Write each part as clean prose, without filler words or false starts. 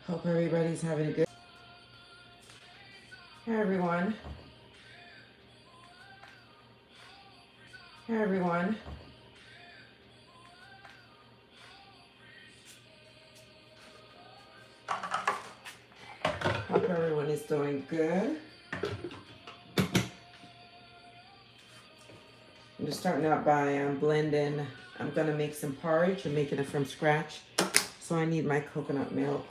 Hope everybody's having a good. Hey everyone. Hey everyone. Hope everyone is doing good. I'm just starting out by blending. I'm gonna make some porridge. I'm making it from scratch. So I need my coconut milk.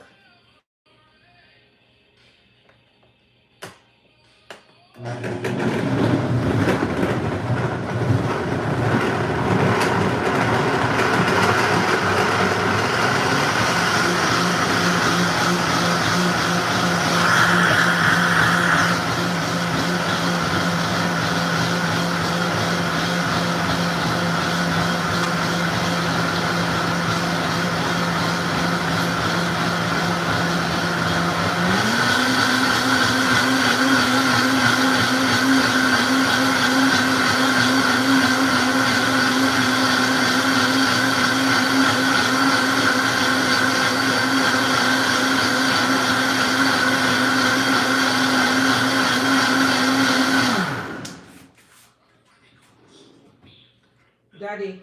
Daddy,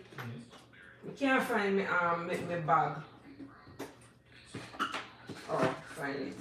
you can't find me my bag. Oh, find it.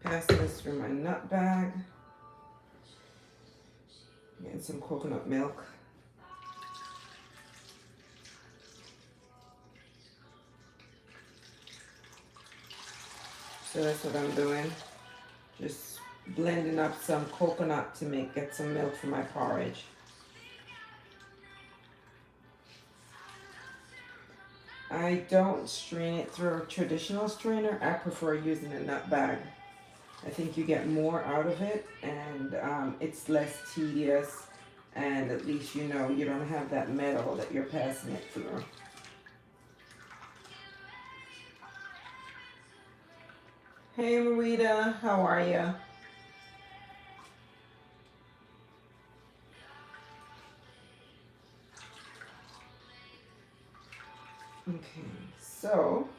Passing this through my nut bag. Getting some coconut milk. So that's what I'm doing. Just blending up some coconut to get some milk for my porridge. I don't strain it through a traditional strainer. I prefer using a nut bag. I think you get more out of it, and it's less tedious, and at least you know you don't have that metal that you're passing it through. Hey Marita, how are you? Okay, so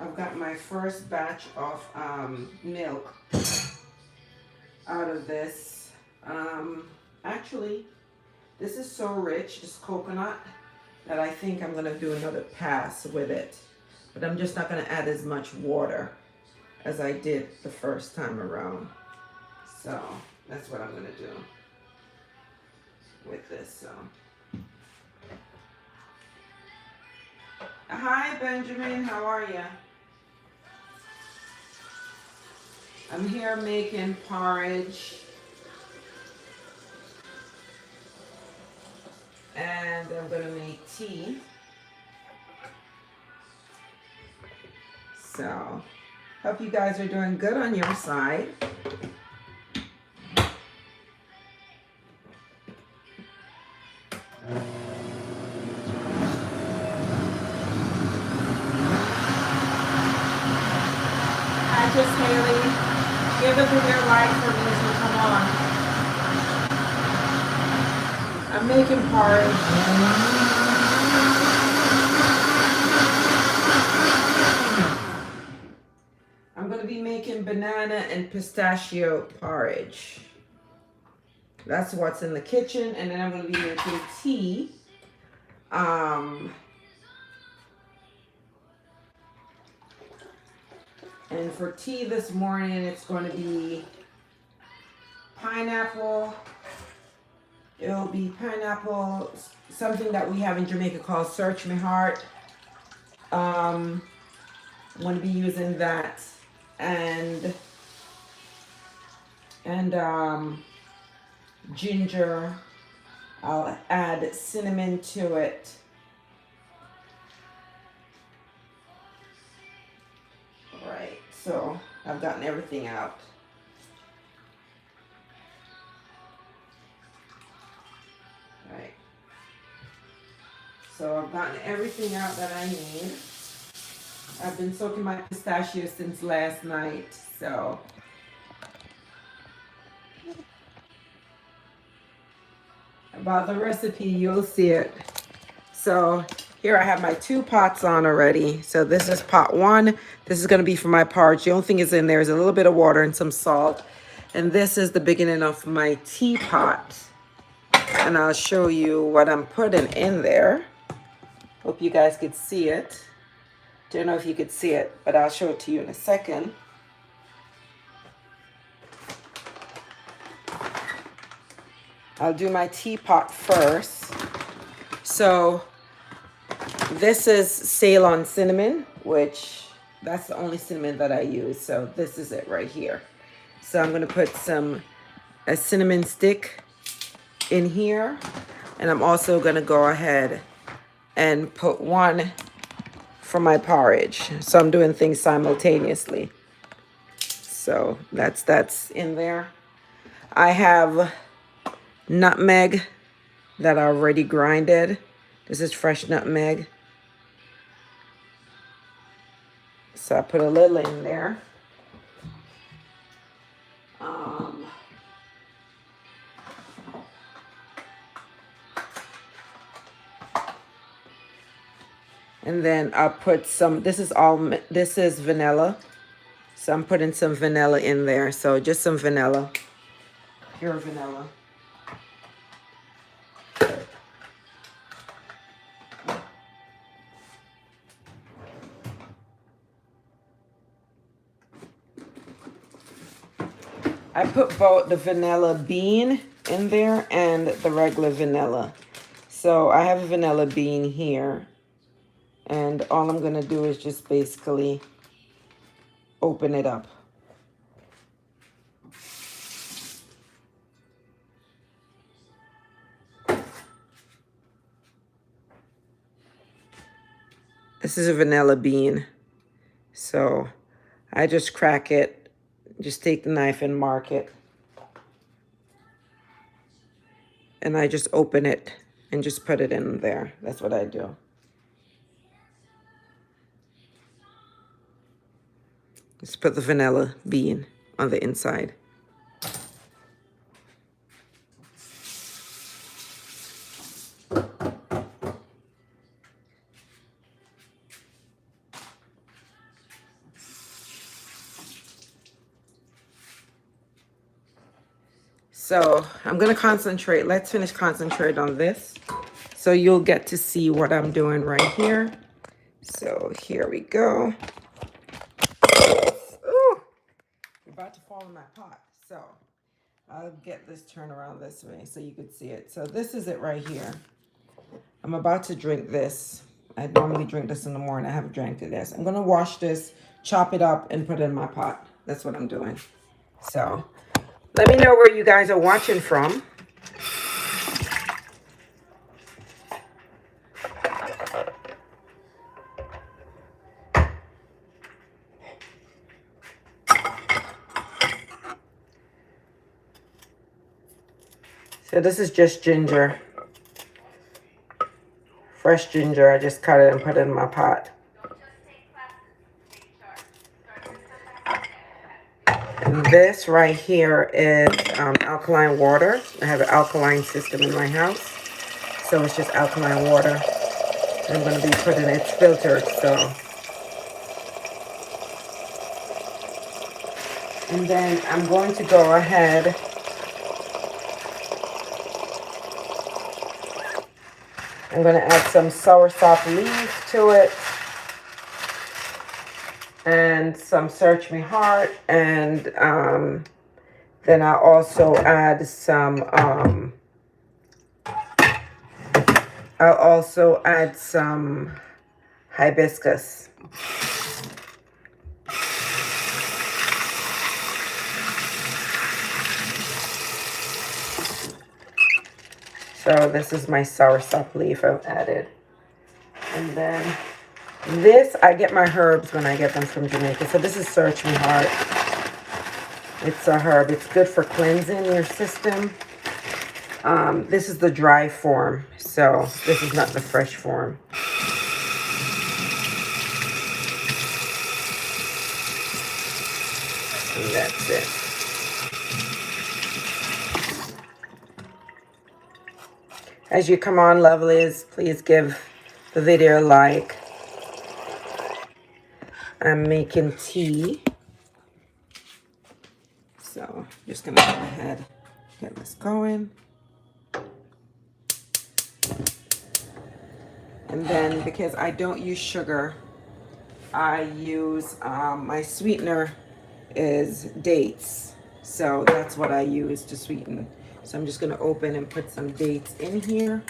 I've got my first batch of milk out of this. Actually, this is so rich, this coconut, that I think I'm gonna do another pass with it. But I'm just not gonna add as much water as I did the first time around. So that's what I'm gonna do with this. So, hi Benjamin, how are you? I'm here making porridge, and I'm gonna make tea. So, hope you guys are doing good on your side. Hi, just Haley. Give it a bigger light for me as we come on. I'm making porridge. I'm going to be making banana and pistachio porridge. That's what's in the kitchen. And then I'm going to be making tea. And for tea this morning, it's going to be pineapple It'll be pineapple, something that we have in Jamaica called Search Me Heart. I'm going to be using that, and ginger. I'll add cinnamon to it. All right, so I've gotten everything out. All right. So I've gotten everything out that I need. I've been soaking my pistachios since last night, so about the recipe, you'll see it. So here I have my 2 pots on already. So this is pot 1. This is going to be for my porridge. The only thing is in there is a little bit of water and some salt. And this is the beginning of my teapot. And I'll show you what I'm putting in there. Hope you guys could see it. Don't know if you could see it, but I'll show it to you in a second. I'll do my teapot first. So this is Ceylon cinnamon, which that's the only cinnamon that I use. So this is it right here. So I'm going to put a cinnamon stick in here. And I'm also going to go ahead and put 1 for my porridge. So I'm doing things simultaneously. So that's in there. I have nutmeg that I already grinded. This is fresh nutmeg. So I put a little in there. And then I'll put some, this is vanilla. So I'm putting some vanilla in there. So just some vanilla, pure vanilla. I put both the vanilla bean in there and the regular vanilla. So I have a vanilla bean here. And all I'm going to do is just basically open it up. This is a vanilla bean. So I just crack it. Just take the knife and mark it. And I just open it and just put it in there. That's what I do. Just put the vanilla bean on the inside. So I'm going to concentrate. Let's finish concentrate on this. So you'll get to see what I'm doing right here. So here we go. Ooh, you're about to fall in my pot. So I'll get this turned around this way so you could see it. So this is it right here. I'm about to drink this. I normally drink this in the morning. I haven't drank this. I'm going to wash this, chop it up, and put it in my pot. That's what I'm doing. So let me know where you guys are watching from. So this is just ginger. Fresh ginger. I just cut it and put it in my pot. And this right here is alkaline water. I have an alkaline system in my house. So it's just alkaline water. I'm going to be putting it, it's filtered, so. And then I'm going to go ahead I'm going to add some soursop leaves to it. And some Search Me Heart, and then I'll also add some I'll also add some hibiscus. So this is my soursop leaf I've added. And then this, I get my herbs when I get them from Jamaica. So this is Search Me Heart. It's a herb. It's good for cleansing your system. This is the dry form. So this is not the fresh form. And that's it. As you come on, lovelies, please give the video a like. I'm making tea. So just gonna go ahead, get this going. And then because I don't use sugar, I use, my sweetener is dates. So that's what I use to sweeten. So I'm just gonna open and put some dates in here.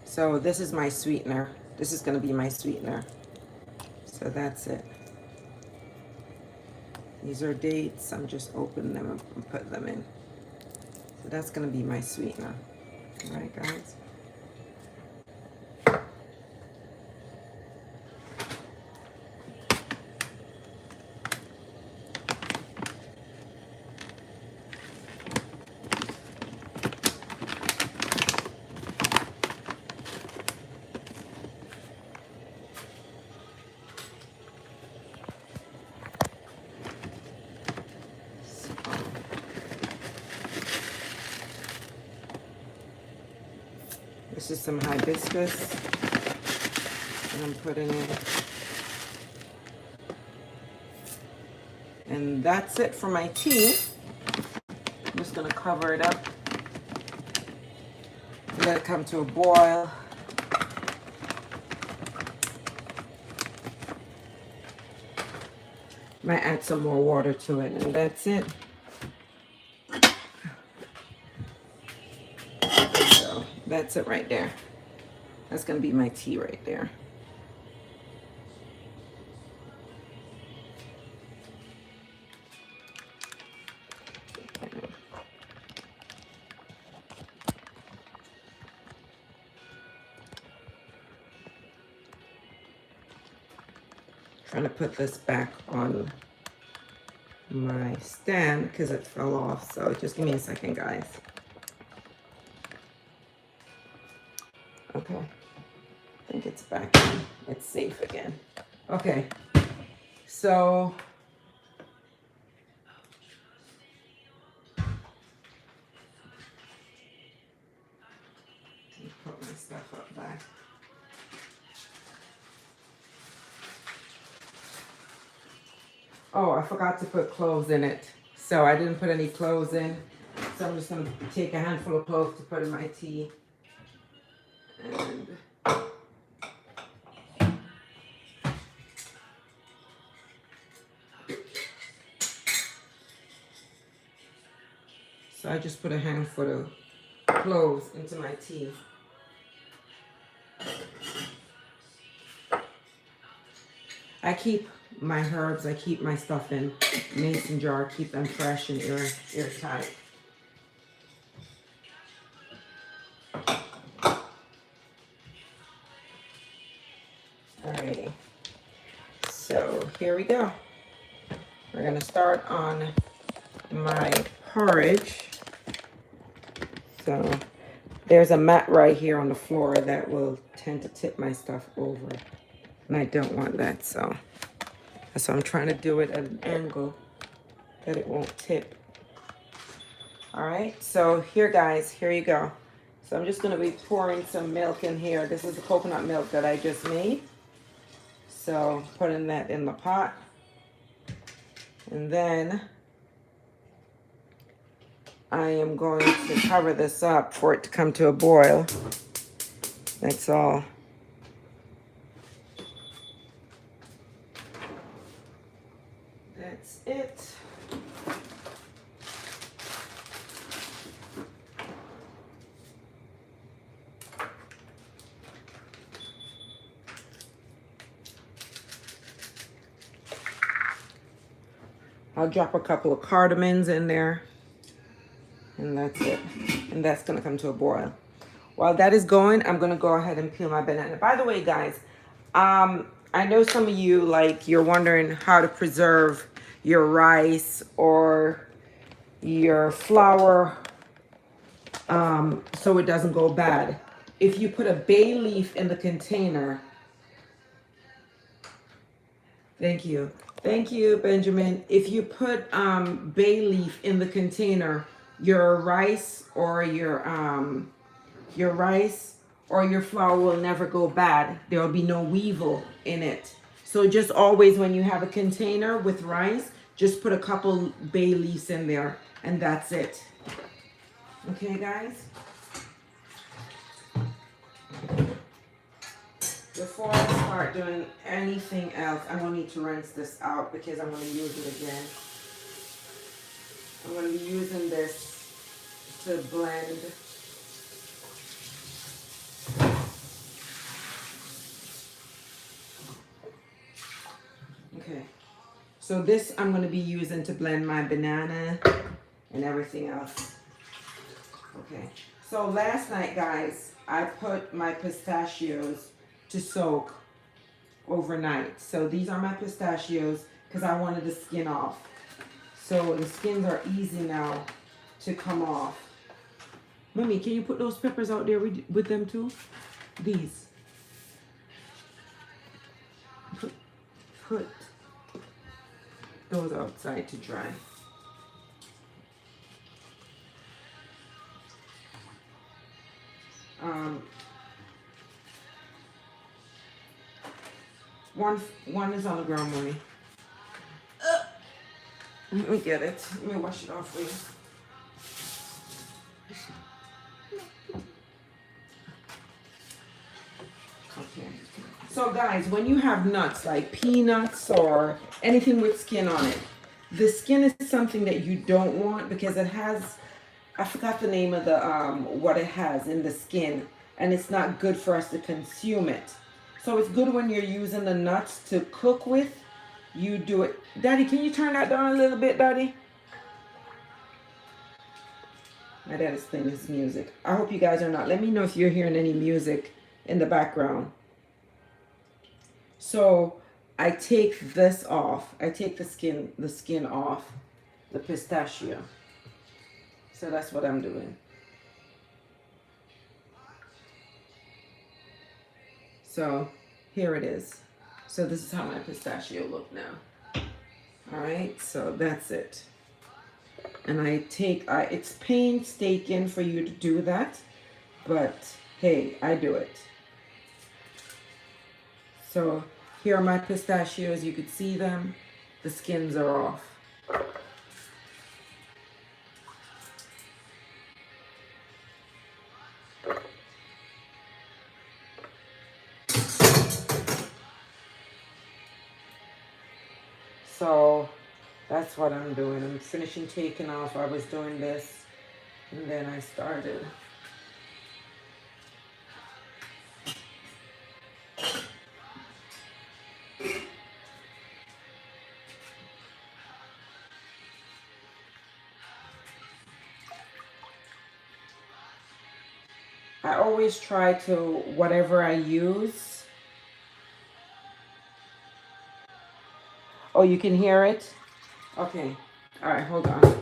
So this is my sweetener. This is gonna be my sweetener. So that's it. These are dates. I'm just opening them and put them in. So that's gonna be my sweetener. All right, guys. This is some hibiscus, and I'm putting it. And that's it for my tea. I'm just gonna cover it up. Let it come to a boil. Might add some more water to it, and that's it. So that's it right there. That's gonna be my tea right there. Trying to put this back on my stand because it fell off. So just give me a second, guys. Okay. I think it's back in. It's safe again. Okay. So let me put my stuff up back. Oh, I forgot to put cloves in it. So I didn't put any cloves in. So I'm just going to take a handful of cloves to put in my tea. And so I just put a handful of cloves into my tea. I keep my herbs, I keep my stuff in mason jar, keep them fresh and airtight. Alrighty, so here we go. We're gonna start on my porridge. So there's a mat right here on the floor that will tend to tip my stuff over. And I don't want that, so that's why I'm trying to do it at an angle that it won't tip. All right, so here, guys, here you go. So I'm just gonna be pouring some milk in here. This is the coconut milk that I just made. So putting that in the pot. And then I am going to cover this up for it to come to a boil. That's all. That's it. I'll drop a couple of cardamoms in there, and that's it. And that's gonna come to a boil. While that is going, I'm gonna go ahead and peel my banana. By the way, guys, I know some of you, like, you're wondering how to preserve your rice or your flour so it doesn't go bad. If you put a bay leaf in the container, thank you. Thank you, Benjamin. If you put bay leaf in the container, your rice or your flour will never go bad. There will be no weevil in it. So just always when you have a container with rice, just put a couple bay leaves in there and that's it. Okay, guys? Before I start doing anything else, I'm going to need to rinse this out because I'm going to use it again. I'm going to be using this to blend. Okay, so this I'm going to be using to blend my banana and everything else. Okay, so last night, guys, I put my pistachios to soak overnight. So these are my pistachios because I wanted the skin off. So the skins are easy now to come off. Mommy, can you put those peppers out there with them too? These. Put those outside to dry. One is on the ground, Mommy. Let me get it. Let me wash it off for you. Okay. So guys, when you have nuts like peanuts or anything with skin on it, the skin is something that you don't want because it has, I forgot the name of the what it has in the skin, and it's not good for us to consume it. So it's good when you're using the nuts to cook with. You do it. Daddy, can you turn that down a little bit, Daddy? My dad is playing his music. I hope you guys are not. Let me know if you're hearing any music in the background. So I take this off. I take the skin off the pistachio. So that's what I'm doing. So here it is. So this is how my pistachio look now. All right, so that's it. And I take, it's painstaking for you to do that, but hey, I do it. So here are my pistachios. You could see them. The skins are off. So that's what I'm doing. I'm finishing taking off. I was doing this and then I started. I always try to, whatever I use. Oh, you can hear it? Okay. All right, hold on.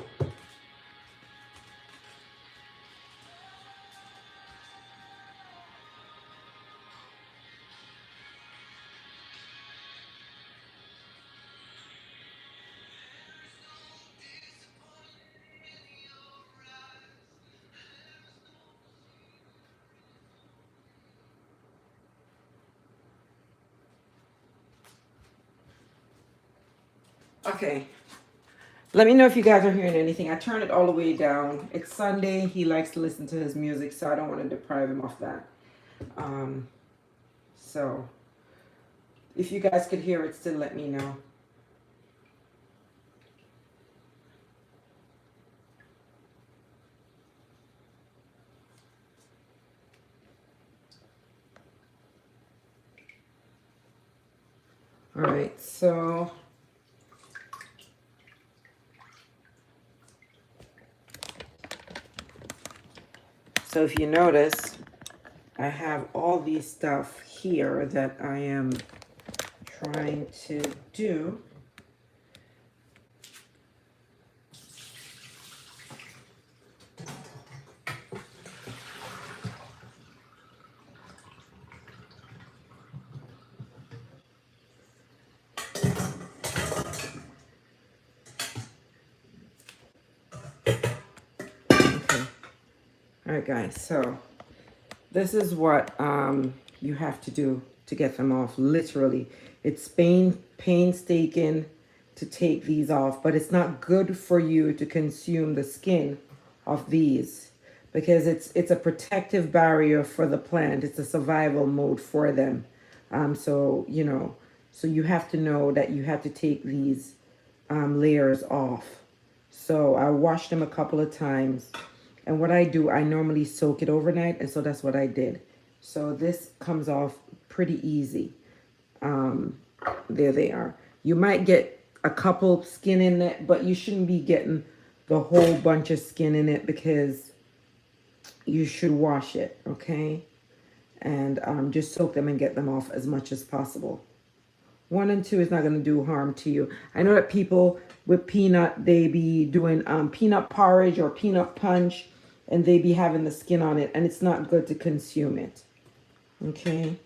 Okay. Let me know if you guys are hearing anything. I turned it all the way down. It's Sunday. He likes to listen to his music, so I don't want to deprive him of that. So if you guys could hear it, still let me know. All right, so So if you notice, I have all these stuff here that I am trying to do. Okay. All right, guys. So this is what you have to do to get them off. Literally, it's painstaking to take these off, but it's not good for you to consume the skin of these because it's a protective barrier for the plant. It's a survival mode for them. So you know, so you have to know that you have to take these layers off. So I washed them a couple of times. And what I do, I normally soak it overnight. And so that's what I did. So this comes off pretty easy. There they are. You might get a couple skin in it, but you shouldn't be getting the whole bunch of skin in it because you should wash it, okay? And just soak them and get them off as much as possible. 1 and 2 is not going to do harm to you. I know that people with peanut, they be doing peanut porridge or peanut punch, and they be having the skin on it, and it's not good to consume it. Okay?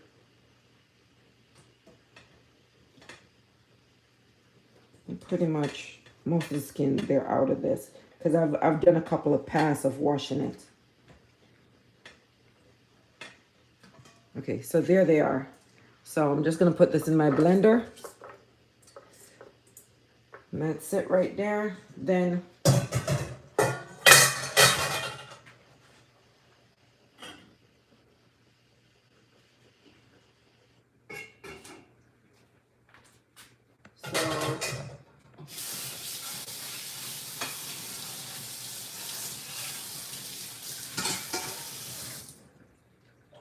And pretty much most of the skin, they're out of this. Because I've done a couple of passes of washing it. Okay, so there they are. So I'm just going to put this in my blender. And that's it right there. Then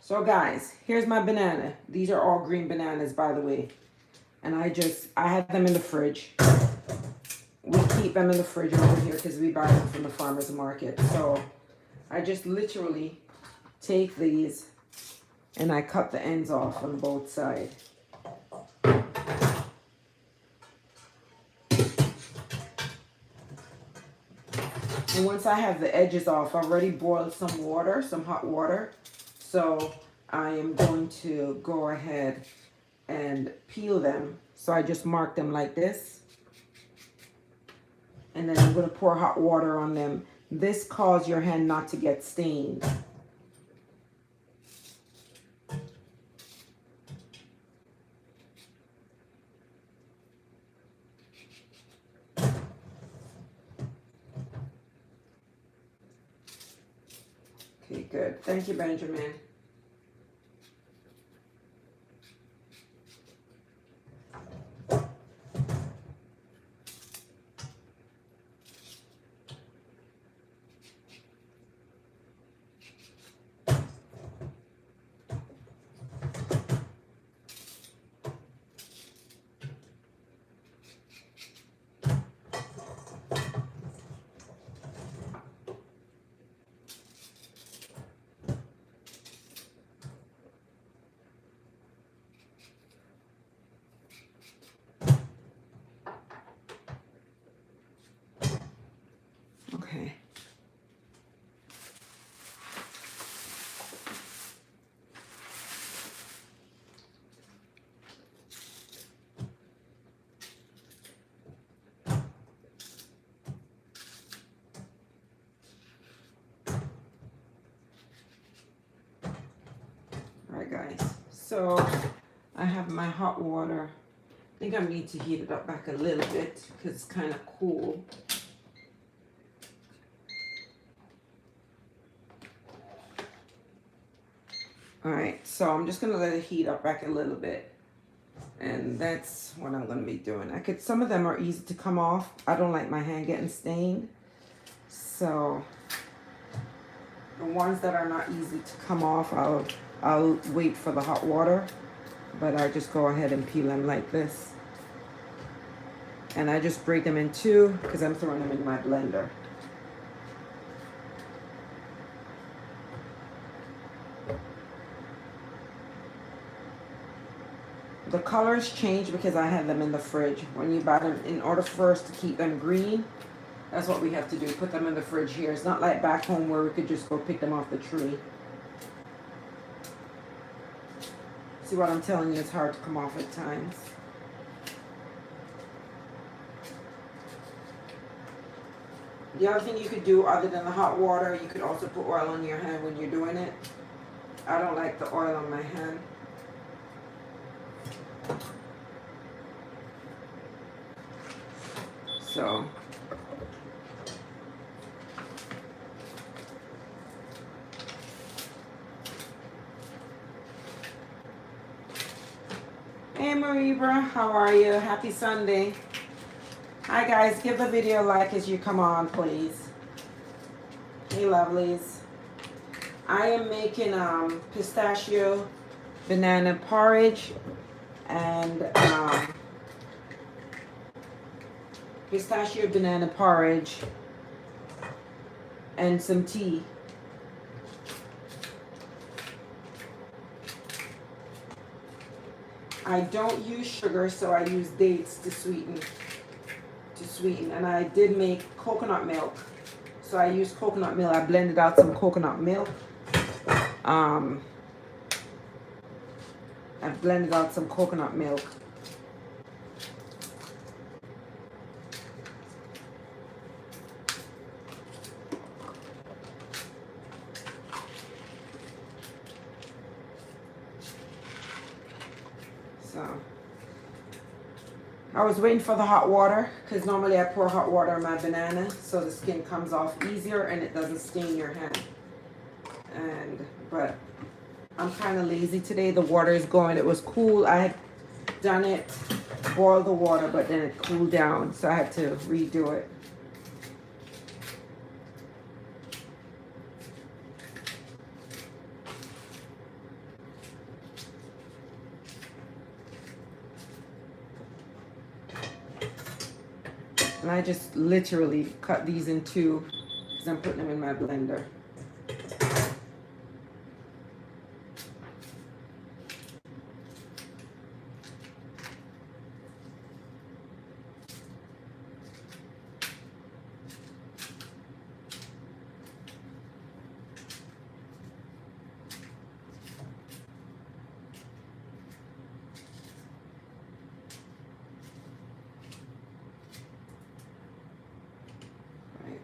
So guys, here's my banana. These are all green bananas, by the way. And I have them in the fridge. We keep them in the fridge over here because we buy them from the farmer's market. So I just literally take these and I cut the ends off on both sides. And once I have the edges off, I've already boiled some water, some hot water. So I am going to go ahead and peel them. So I just mark them like this. And then I'm going to pour hot water on them. This causes your hand not to get stained. Okay, good. Thank you, Benjamin. Okay. Alright guys, so I have my hot water. I think I need to heat it up back a little bit because it's kind of cool. Alright, so I'm just going to let it heat up back a little bit. And that's what I'm going to be doing. Some of them are easy to come off. I don't like my hand getting stained. So the ones that are not easy to come off, I'll wait for the hot water. But I just go ahead and peel them like this. And I just break them in two because I'm throwing them in my blender. colors change because I had them in the fridge. When you buy them, in order for us to keep them green, that's what we have to do. Put them in the fridge here. It's not like back home where we could just go pick them off the tree. See what I'm telling you? It's hard to come off at times. The other thing you could do other than the hot water, you could also put oil on your hand when you're doing it. I don't like the oil on my hand. So hey Mariba, how are you? Happy Sunday. Hi guys, give the video a like as you come on, please. Hey lovelies. I am making pistachio banana porridge and pistachio banana porridge and some tea. I don't use sugar, so I use dates to sweeten. And I did make coconut milk, so I used coconut milk. I blended out some coconut milk. I blended out some coconut milk. So I was waiting for the hot water because normally I pour hot water on my banana so the skin comes off easier and it doesn't stain your hand. But I'm kind of lazy today. The water is going. It was cool. I had done it, boiled the water, but then it cooled down, so I had to redo it. And I just literally cut these in two because I'm putting them in my blender.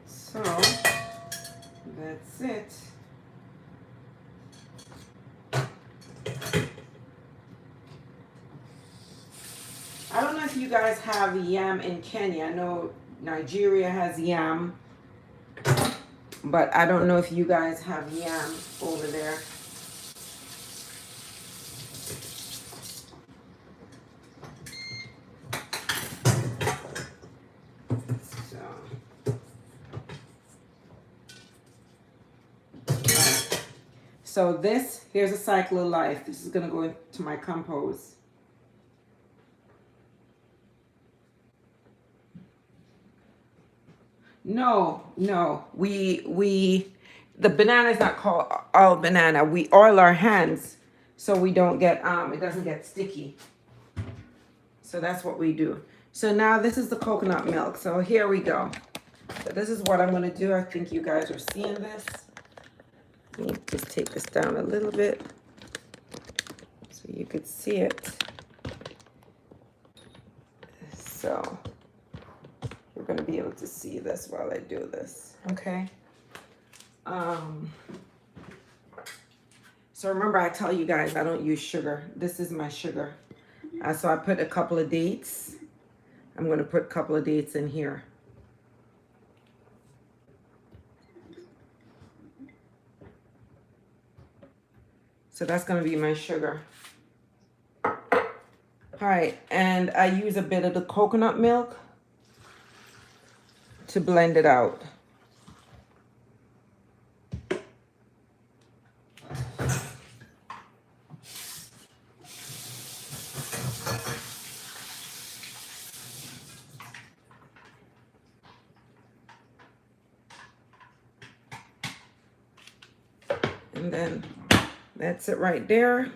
So that's it. I don't know if you guys have yam in Kenya. I know Nigeria has yam, but I don't know if you guys have yam over there. So this, here's a cycle of life. This is going to go into my compost. No, the banana is not called all banana. We oil our hands so we don't get, it doesn't get sticky. So that's what we do. So now this is the coconut milk. So here we go. So this is what I'm going to do. I think you guys are seeing this. Let me just take this down a little bit so you could see it. So you're going to be able to see this while I do this. Okay. So remember, I tell you guys I don't use sugar. This is my sugar. So I put a couple of dates. I'm going to put a couple of dates in here. So that's going to be my sugar. All right, and I use a bit of the coconut milk to blend it out. And then that's it right there.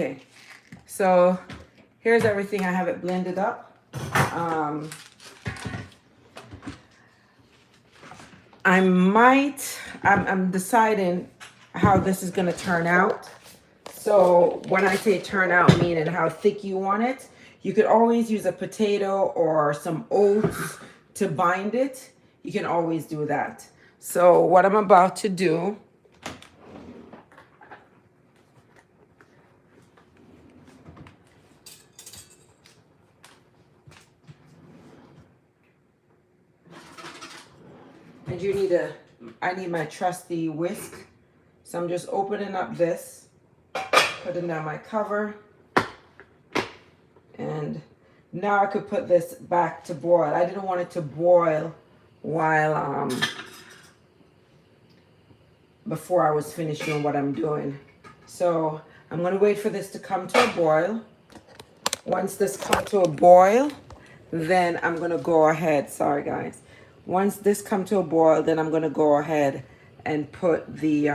Okay, so here's everything. I have it blended up. I'm deciding how this is gonna turn out. So when I say turn out, meaning how thick you want it, you could always use a potato or some oats to bind it. You can always do that. So what I'm about to do, and I need my trusty whisk. So I'm just opening up this, putting down my cover, and now I could put this back to boil. I didn't want it to boil while before I was finished doing what I'm doing. So I'm gonna wait for this to come to a boil. Once this comes to a boil, then I'm gonna go ahead, sorry guys. Once this comes to a boil, then I'm gonna go ahead and put the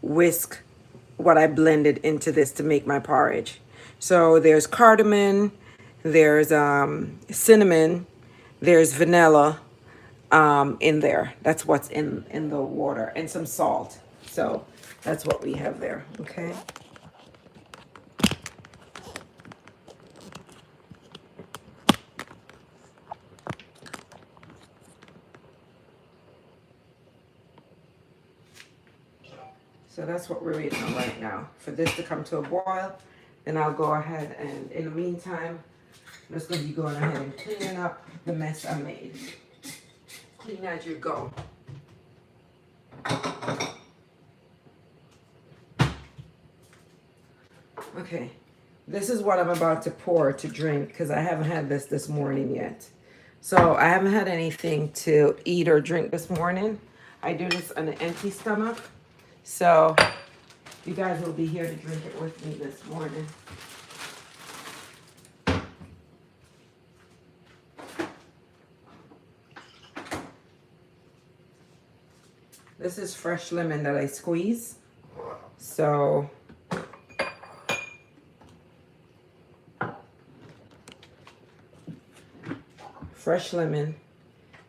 whisk, what I blended into this to make my porridge. So there's cardamom, there's cinnamon, there's vanilla in there. That's what's in the water, and some salt. So that's what we have there, okay? So that's what we're waiting on right now. For this to come to a boil, then I'll go ahead and in the meantime, I'm just gonna be going ahead and cleaning up the mess I made. Clean as you go. Okay, this is what I'm about to pour to drink because I haven't had this morning yet. So I haven't had anything to eat or drink this morning. I do this on an empty stomach. So you guys will be here to drink it with me this morning. This is fresh lemon that I squeeze. So fresh lemon.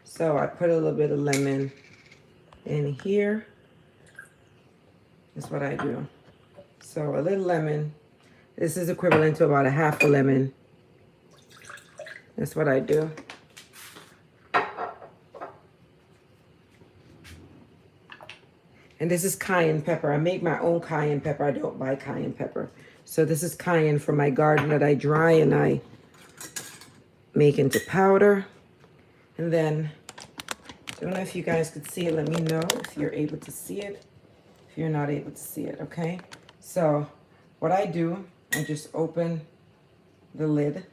So I put a little bit of lemon in here. That's what I do. So a little lemon. This is equivalent to about a half a lemon. That's what I do. And this is cayenne pepper. I make my own cayenne pepper. I don't buy cayenne pepper. So this is cayenne from my garden that I dry and I make into powder. And then, I don't know if you guys could see it. Let me know if you're able to see it. If you're not able to see it, okay? So what I do, I just open the lid.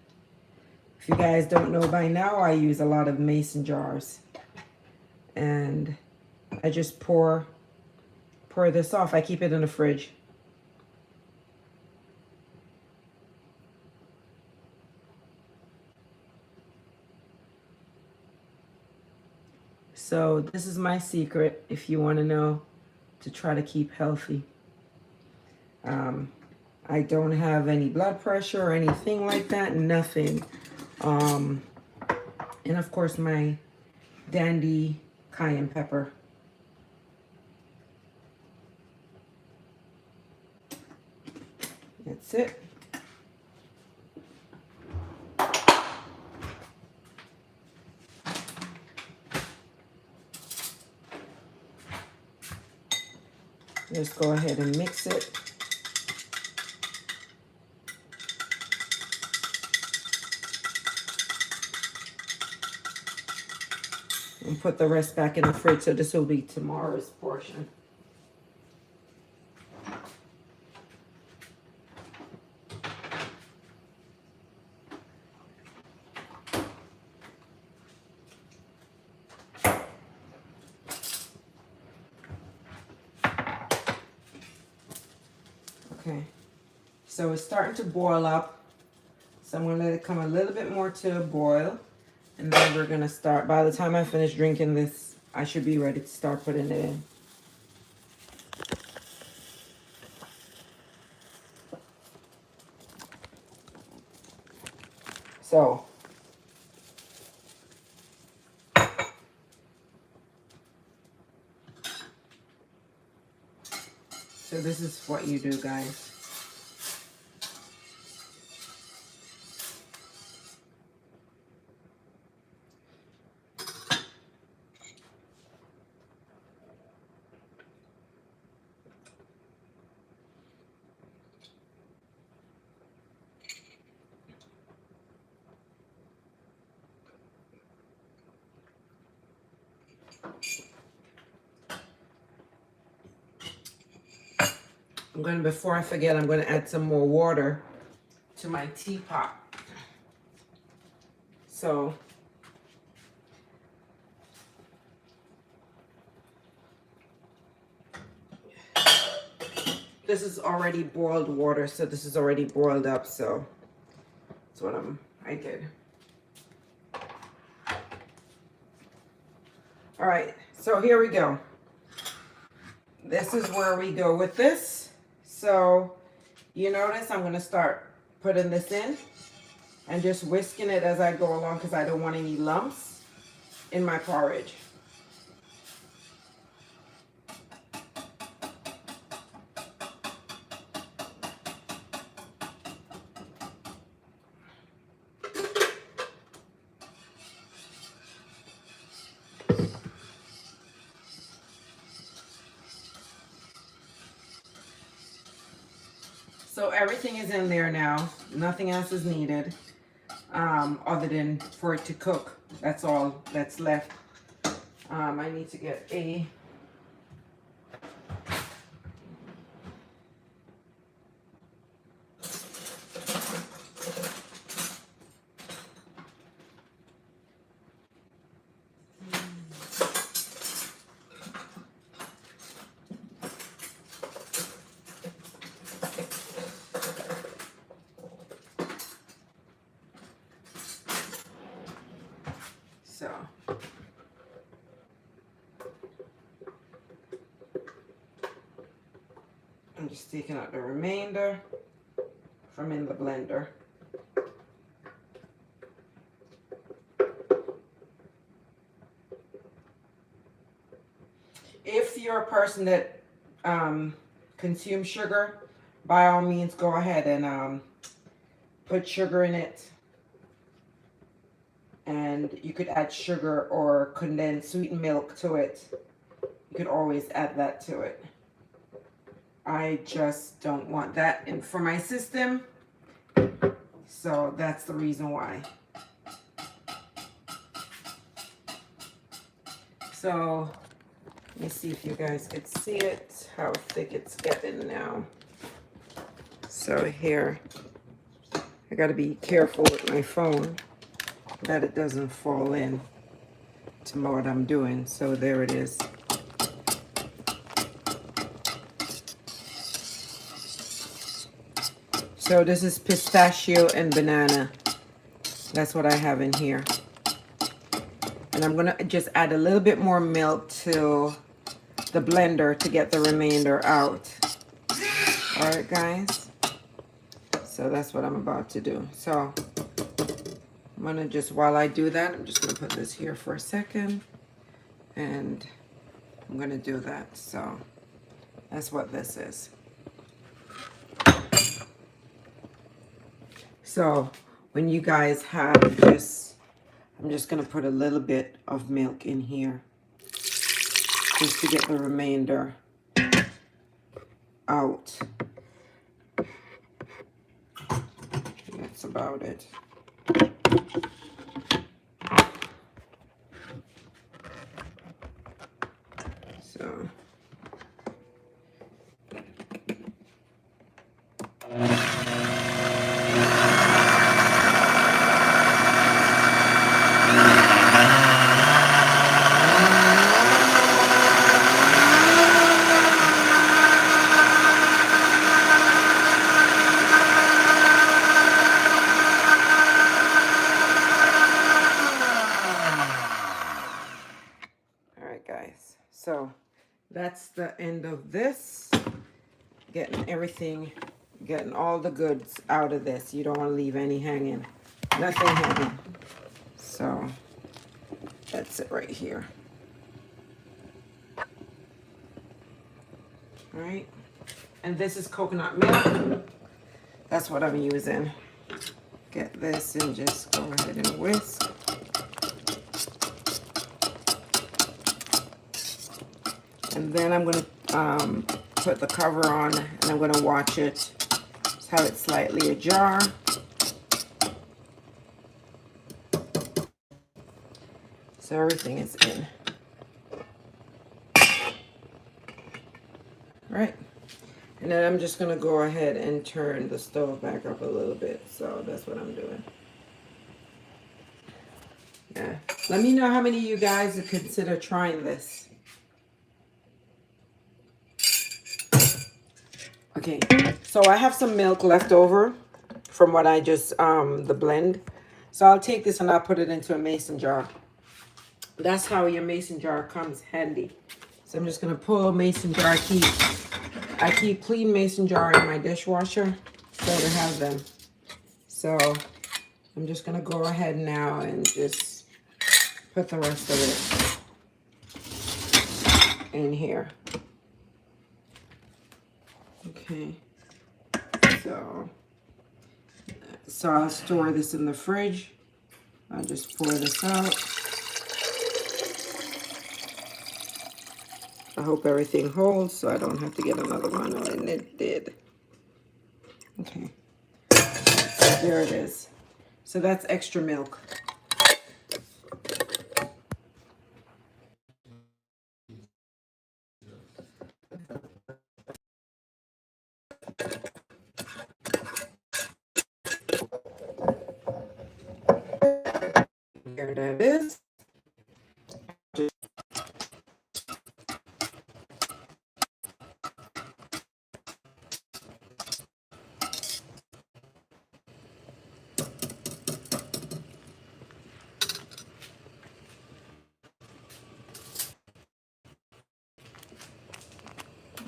If you guys don't know by now, I use a lot of mason jars. And I just pour this off. I keep it in the fridge. So this is my secret if you want to know to try to keep healthy. I don't have any blood pressure or anything like that, nothing. And of course my dandy cayenne pepper. That's it. Just go ahead and mix it. And put the rest back in the fridge, so this will be tomorrow's portion. Okay, so it's starting to boil up. So I'm gonna let it come a little bit more to a boil. And then we're gonna start, by the time I finish drinking this, I should be ready to start putting it in. So this is what you do, guys. Before I forget, I'm going to add some more water to my teapot. So this is already boiled water, so this is already boiled up, so that's what I did. All right, so here we go. This is where we go with this. So you notice I'm going to start putting this in and just whisking it as I go along because I don't want any lumps in my porridge. So everything is in there now. Nothing else is needed other than for it to cook. That's all that's left. I need to get a so I'm just taking out the remainder from in the blender. If you're a person that consumes sugar, by all means go ahead and put sugar in it. And you could add sugar or condensed sweetened milk to it. You could always add that to it. I just don't want that in for my system. So that's the reason why. So let me see if you guys could see it, how thick it's getting now. So here, I gotta be careful with my phone that it doesn't fall in to what I'm doing. So there it is. So this is pistachio and banana. That's what I have in here. And I'm gonna just add a little bit more milk to the blender to get the remainder out. All right, guys. So that's what I'm about to do. So I'm gonna just, while I do that, I'm just gonna put this here for a second. And I'm gonna do that. So that's what this is. So when you guys have this, I'm just gonna put a little bit of milk in here just to get the remainder out. That's about it. So guys, so that's the end of this. Getting everything, getting all the goods out of this. You don't want to leave any hanging. Nothing heavy. So that's it right here. All right. And this is coconut milk. That's what I'm using. Get this and just go ahead and whisk. And then I'm going to put the cover on, and I'm going to watch it. Just have it slightly ajar. So everything is in. Right. And then I'm just going to go ahead and turn the stove back up a little bit. So that's what I'm doing. Yeah. Let me know how many of you guys would consider trying this. Okay. So I have some milk left over from what I just, the blend. So I'll take this and I'll put it into a mason jar. That's how your mason jar comes handy. So I'm just going to pull a mason jar. I keep clean mason jar in my dishwasher so to have them. So I'm just going to go ahead now and just put the rest of it in here. Okay. So I'll store this in the fridge. I'll just pour this out. I hope everything holds so I don't have to get another one, and it did. Okay, so there it is. So that's extra milk. There that is.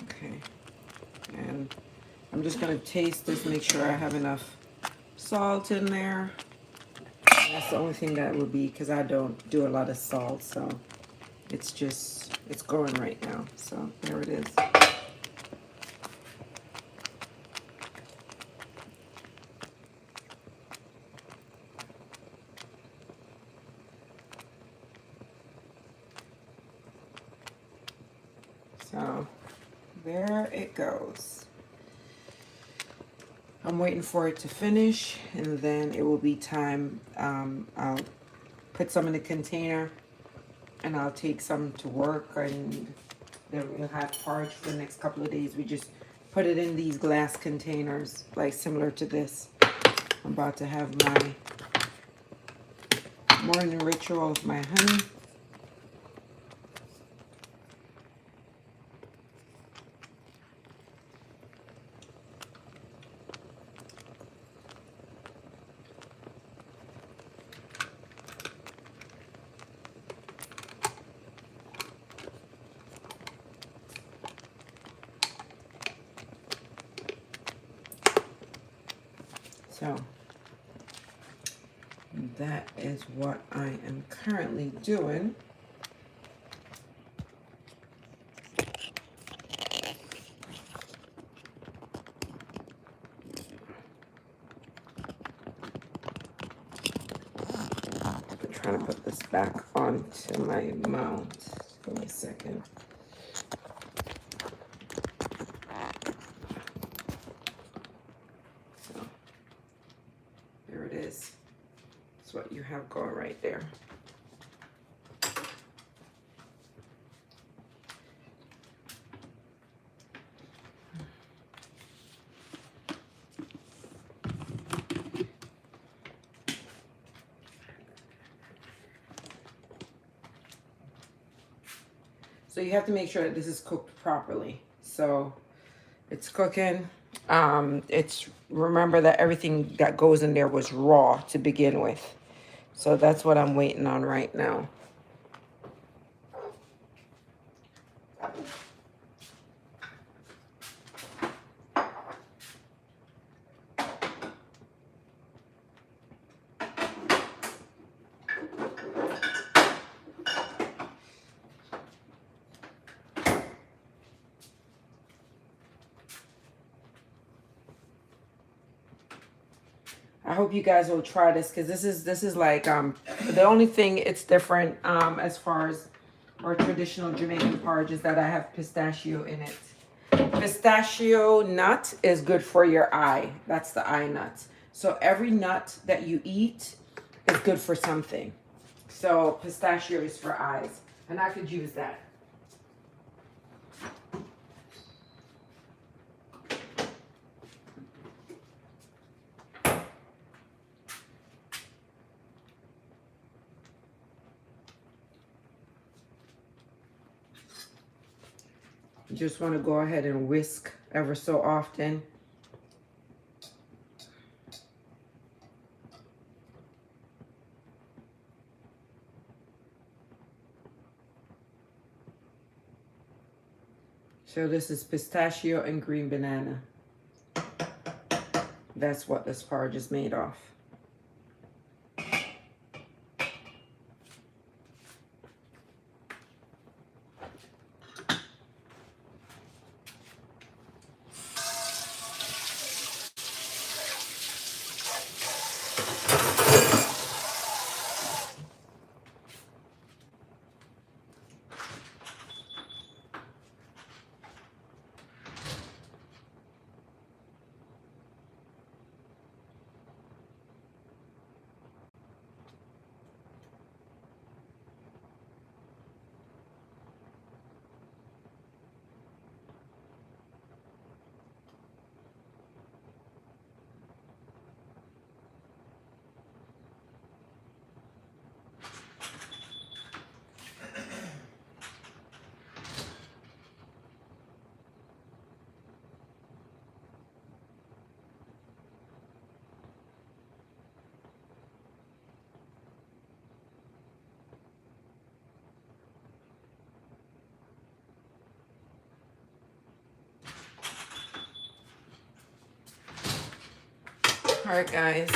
Okay, and I'm just gonna taste this, make sure I have enough salt in there. That's the only thing that would be, because I don't do a lot of salt, so it's going right now. So there it is. So there it goes. I'm waiting for it to finish, and then it will be time. I'll put some in a container, and I'll take some to work, and then we'll have porridge for the next couple of days. We just put it in these glass containers, like similar to this. I'm about to have my morning ritual with my honey. So that is what I am currently doing. I'm trying to put this back onto my mount. Give me a second. So there it is. That's what you have going right there. So you have to make sure that this is cooked properly. So it's cooking. Remember that everything that goes in there was raw to begin with. So that's what I'm waiting on right now. I hope you guys will try this because this is like the only thing it's different as far as our traditional Jamaican porridge is that I have pistachio in it. Pistachio nut is good for your eye. That's the eye nut. So every nut that you eat is good for something. So pistachio is for eyes, and I could use that. You just want to go ahead and whisk ever so often. So this is pistachio and green banana. That's what this porridge is made of. All right, guys.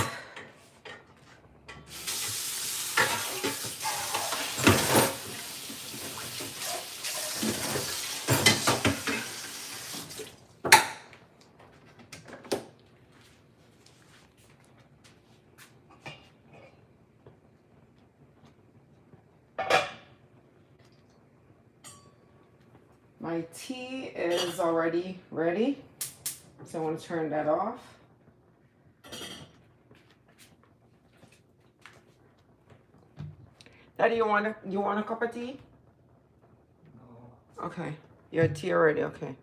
My tea is already ready, so I want to turn that off. Daddy, you want a cup of tea? No. Okay, your tea already. Okay.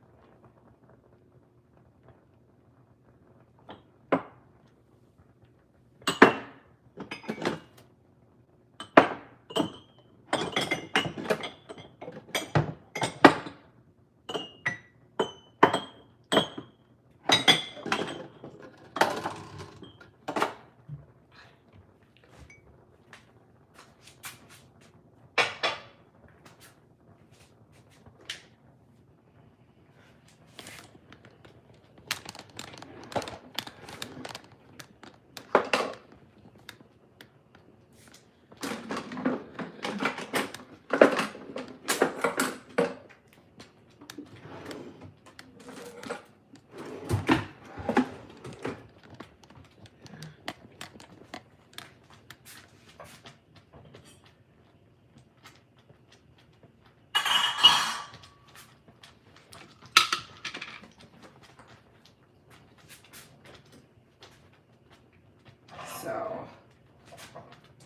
So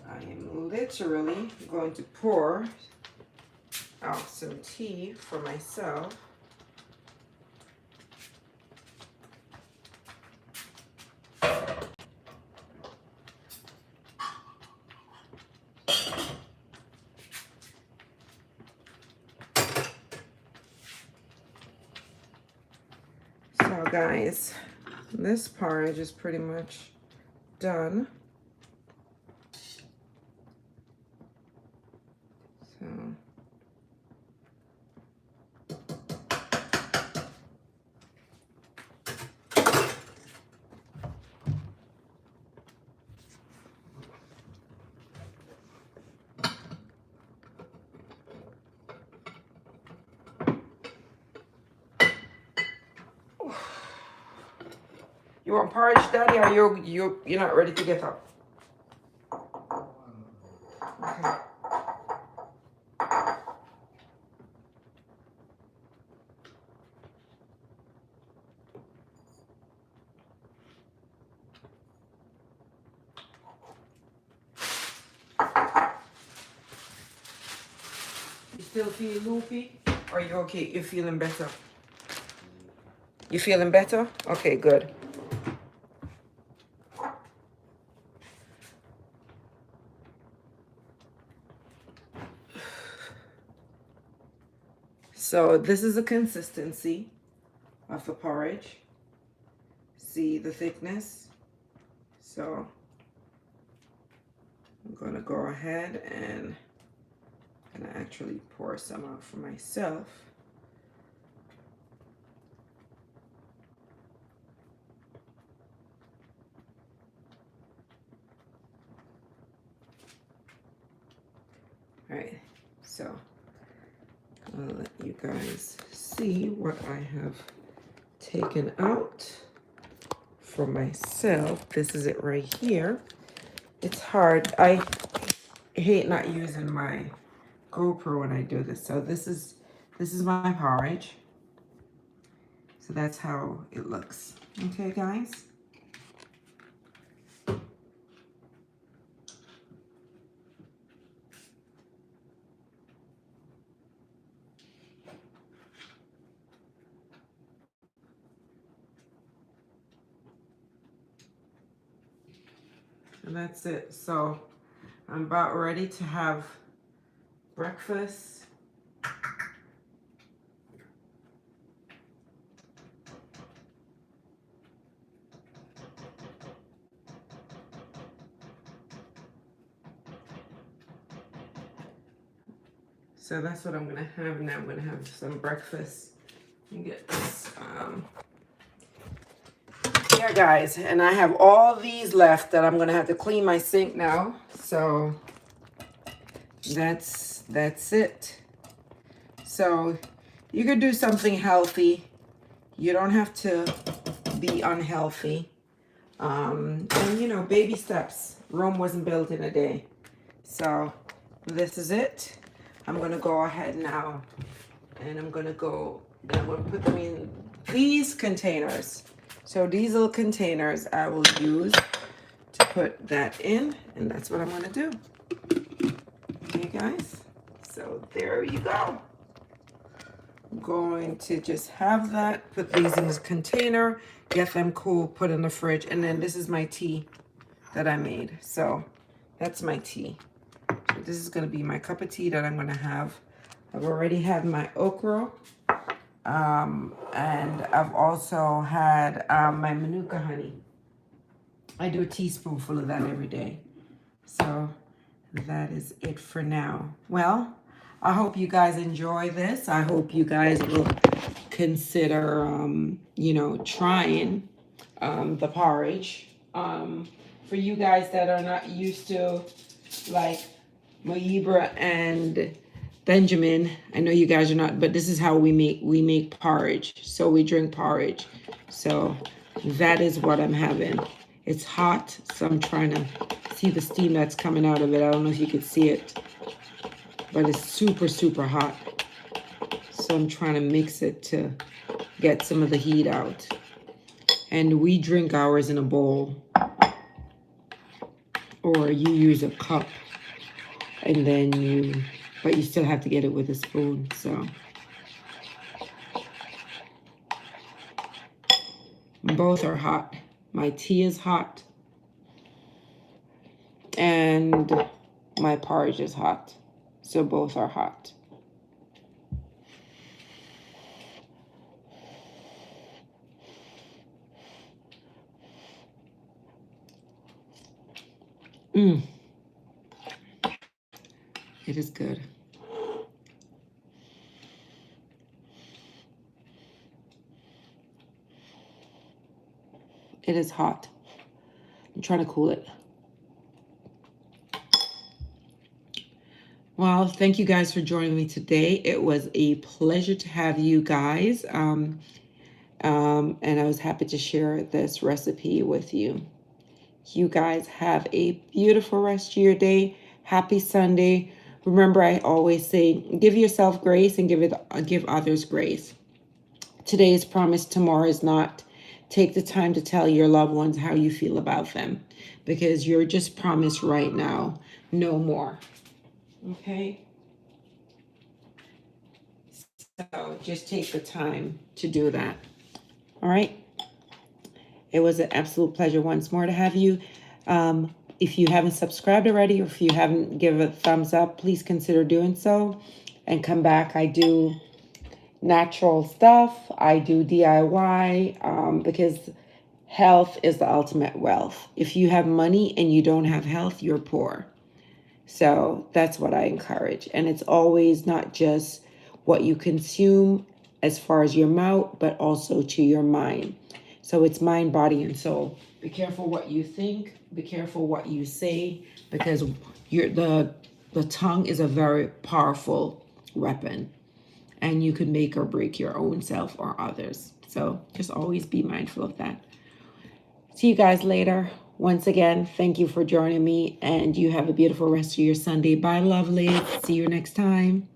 I am literally going to pour out some tea for myself. So guys, this porridge is pretty much done. So You want porridge, Daddy, or you're not ready to get up? Okay. You still feel loopy? Or you okay? You're feeling better? You feeling better? Okay, good. So this is the consistency of the porridge. See the thickness? So I'm gonna go ahead and actually pour some out for myself. All right, so I'll let you guys see what I have taken out for myself. This is it right here. It's hard. I hate not using my GoPro when I do this. So this is my porridge. So that's how it looks. Okay, guys. And that's it. So I'm about ready to have breakfast. So that's what I'm gonna have now. I'm gonna have some breakfast and get this. Yeah, guys, and I have all these left that I'm gonna have to clean my sink now. So that's it. So you could do something healthy. You don't have to be unhealthy. And you know, baby steps. Rome wasn't built in a day. So this is it. I'm gonna go ahead now and I'm gonna put them in these containers. So these little containers I will use to put that in, and that's what I'm gonna do. Okay, guys, so there you go. I'm going to just have that, put these in this container, get them cool, put in the fridge, and then this is my tea that I made. So that's my tea. So this is gonna be my cup of tea that I'm gonna have. I've already had my okra, and I've also had my manuka honey. I do a teaspoonful of that every day. So that is it for now. Well, I hope you guys enjoy this. I hope you guys will consider, you know, trying the porridge. For you guys that are not used to, like Maibra and Benjamin, I know you guys are not, but this is how we make porridge. So we drink porridge. So that is what I'm having. It's hot, so I'm trying to see the steam that's coming out of it. I don't know if you could see it, but it's super, super hot. So I'm trying to mix it to get some of the heat out. And we drink ours in a bowl, or you use a cup, and then but you still have to get it with a spoon. So both are hot. My tea is hot, and my porridge is hot. So both are hot. It is good. It is hot. I'm trying to cool it. Well, thank you guys for joining me today. It was a pleasure to have you guys. And I was happy to share this recipe with you. You guys have a beautiful rest of your day. Happy Sunday. Remember, I always say, give yourself grace and give others grace. Today's promise, tomorrow is not. Take the time to tell your loved ones how you feel about them, because you're just promised right now, no more. Okay? So just take the time to do that. All right? It was an absolute pleasure once more to have you. If you haven't subscribed already, or if you haven't given a thumbs up, please consider doing so and come back. I do natural stuff. I do DIY because health is the ultimate wealth. If you have money and you don't have health, you're poor. So that's what I encourage. And it's always not just what you consume as far as your mouth, but also to your mind. So it's mind, body, and soul. Be careful what you think. Be careful what you say, because the tongue is a very powerful weapon, and you could make or break your own self or others. So just always be mindful of that. See you guys later. Once again, thank you for joining me, and you have a beautiful rest of your Sunday. Bye, lovely. See you next time.